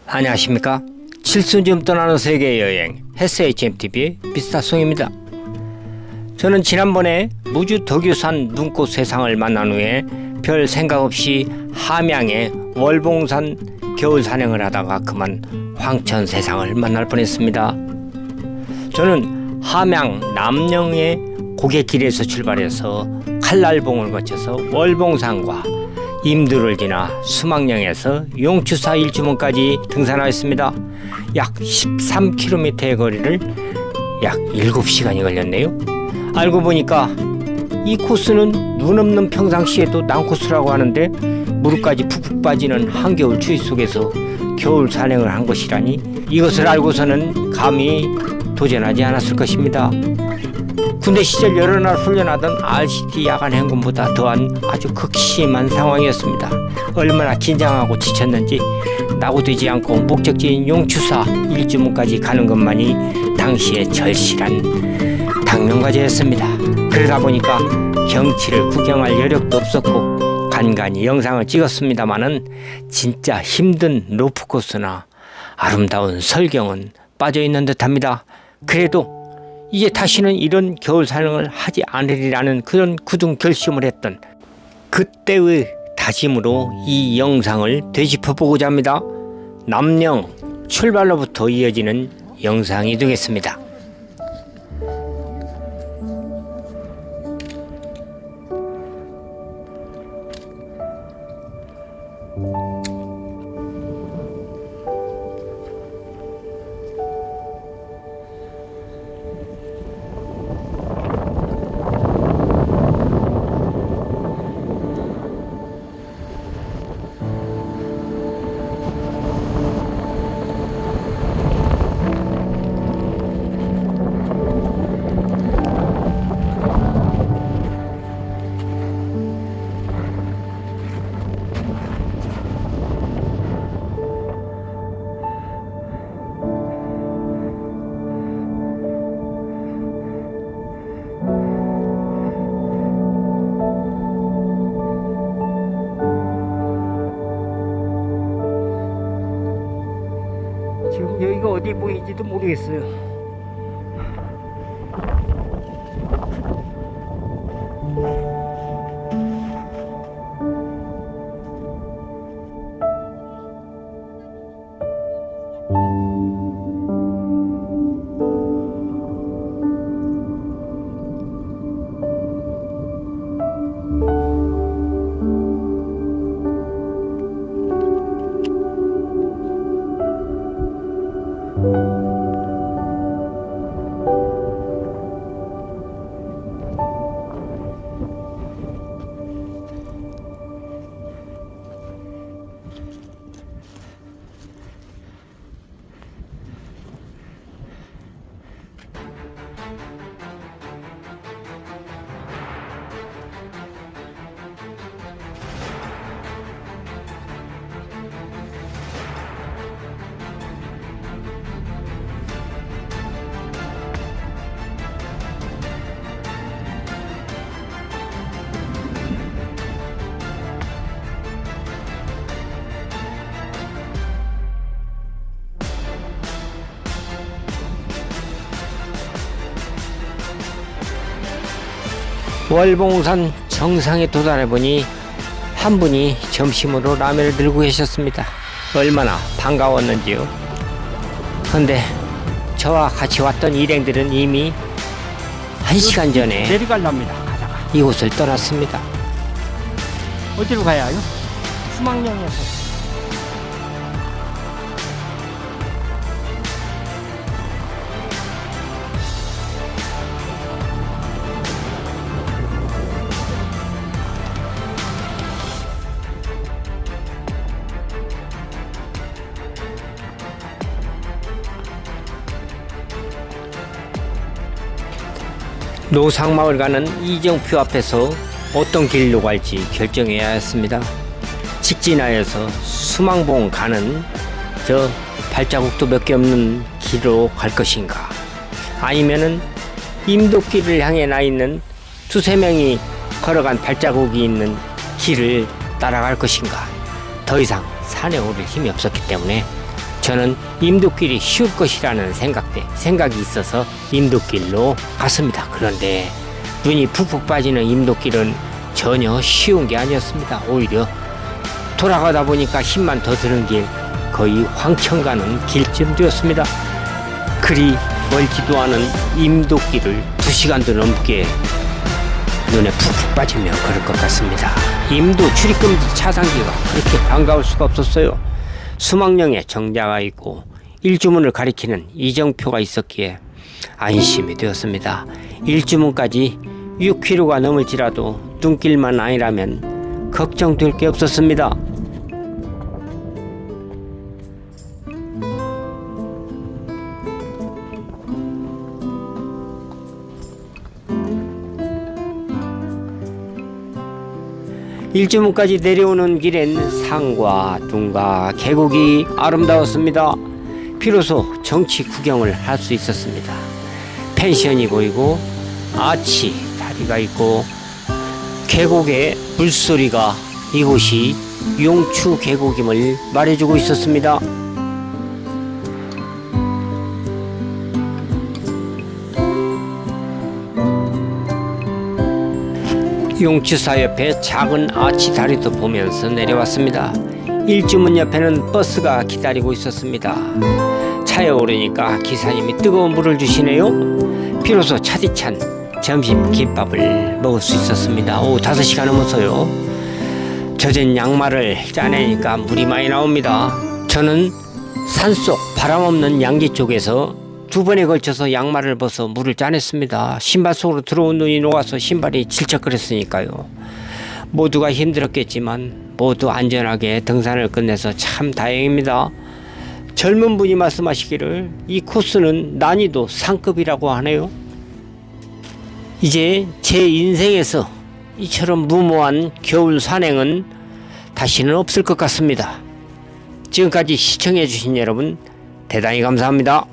안녕하십니까. 칠순쯤 떠나는 세계여행 SHMTV의 미스터송입니다. 저는 지난번에 무주 덕유산 눈꽃 세상을 만난 후에 별 생각 없이 함양의 월봉산 겨울 산행을 하다가 그만 황천 세상을 만날 뻔했습니다. 저는 함양 남령의 고갯길에서 출발해서 칼날봉을 거쳐서 월봉산과 임두를 지나 수막령에서 용추사 일주문까지 등산하였습니다. 약 13km의 거리를 약 7시간이 걸렸네요. 알고 보니까 이 코스는 눈 없는 평상시에도 난코스라고 하는데 무릎까지 푹푹 빠지는 한겨울 추위 속에서 겨울 산행을 한 것이라니 이것을 알고서는 감히 도전하지 않았을 것입니다. 군대 시절 여러 날 훈련하던 RCT 야간 행군보다 더한 아주 극심한 상황이었습니다. 얼마나 긴장하고 지쳤는지 낙오되지 않고 목적지인 용추사 일주문까지 가는 것만이 당시의 절실한 당면과제였습니다. 그러다 보니까 경치를 구경할 여력도 없었고 간간히 영상을 찍었습니다마는 진짜 힘든 로프 코스나 아름다운 설경은 빠져있는 듯합니다. 그래도 이제 다시는 이런 겨울 산행을 하지 않으리라는 그런 굳은 결심을 했던 그때의 다짐으로 이 영상을 되짚어보고자 합니다. 남령 출발로부터 이어지는 영상이 되겠습니다. 지금 여기가 어디 보이는지도 모르겠어요. 월봉산 정상에 도달해보니 한 분이 점심으로 라면을 들고 계셨습니다. 얼마나 반가웠는지요. 그런데 저와 같이 왔던 일행들은 이미 1시간 전에 내려갈랍니다. 가다가 이곳을 떠났습니다. 어디로 가야 해요? 수막령에서. 노상마을 가는 이정표 앞에서 어떤 길로 갈지 결정해야 했습니다. 직진하여서 수망봉 가는 저 발자국도 몇 개 없는 길로 갈 것인가, 아니면은 임도길을 향해 나 있는 두세 명이 걸어간 발자국이 있는 길을 따라갈 것인가. 더 이상 산에 오를 힘이 없었기 때문에 저는 임도길이 쉬울 것이라는 생각이 있어서 임도길로 갔습니다. 그런데 눈이 푹푹 빠지는 임도길은 전혀 쉬운 게 아니었습니다. 오히려 돌아가다 보니까 힘만 더 드는 길, 거의 황천 가는 길쯤 되었습니다. 그리 멀지도 않은 임도길을 2시간도 넘게 눈에 푹푹 빠지며 걸을 것 같습니다. 임도 출입금지 차단기가 그렇게 반가울 수가 없었어요. 수막령에 정자가 있고 일주문을 가리키는 이정표가 있었기에 안심이 되었습니다. 일주문까지 6km가 넘을지라도 눈길만 아니라면 걱정될 게 없었습니다. 일주문까지 내려오는 길엔 산과 둥과 계곡이 아름다웠습니다. 비로소 정치 구경을 할 수 있었습니다. 펜션이 보이고 아치 다리가 있고 계곡의 물소리가 이곳이 용추 계곡임을 말해주고 있었습니다. 용추사 옆에 작은 아치 다리도 보면서 내려왔습니다. 일주문 옆에는 버스가 기다리고 있었습니다. 차에 오르니까 기사님이 뜨거운 물을 주시네요. 비로소 차디찬 점심 김밥을 먹을 수 있었습니다. 오후 5시가 넘어서요. 젖은 양말을 짜내니까 물이 많이 나옵니다. 저는 산속 바람 없는 양지 쪽에서 2번에 걸쳐서 양말을 벗어 물을 짜냈습니다. 신발 속으로 들어온 눈이 녹아서 신발이 질척거렸으니까요. 모두가 힘들었겠지만 모두 안전하게 등산을 끝내서 참 다행입니다. 젊은 분이 말씀하시기를 이 코스는 난이도 상급이라고 하네요. 이제 제 인생에서 이처럼 무모한 겨울 산행은 다시는 없을 것 같습니다. 지금까지 시청해 주신 여러분 대단히 감사합니다.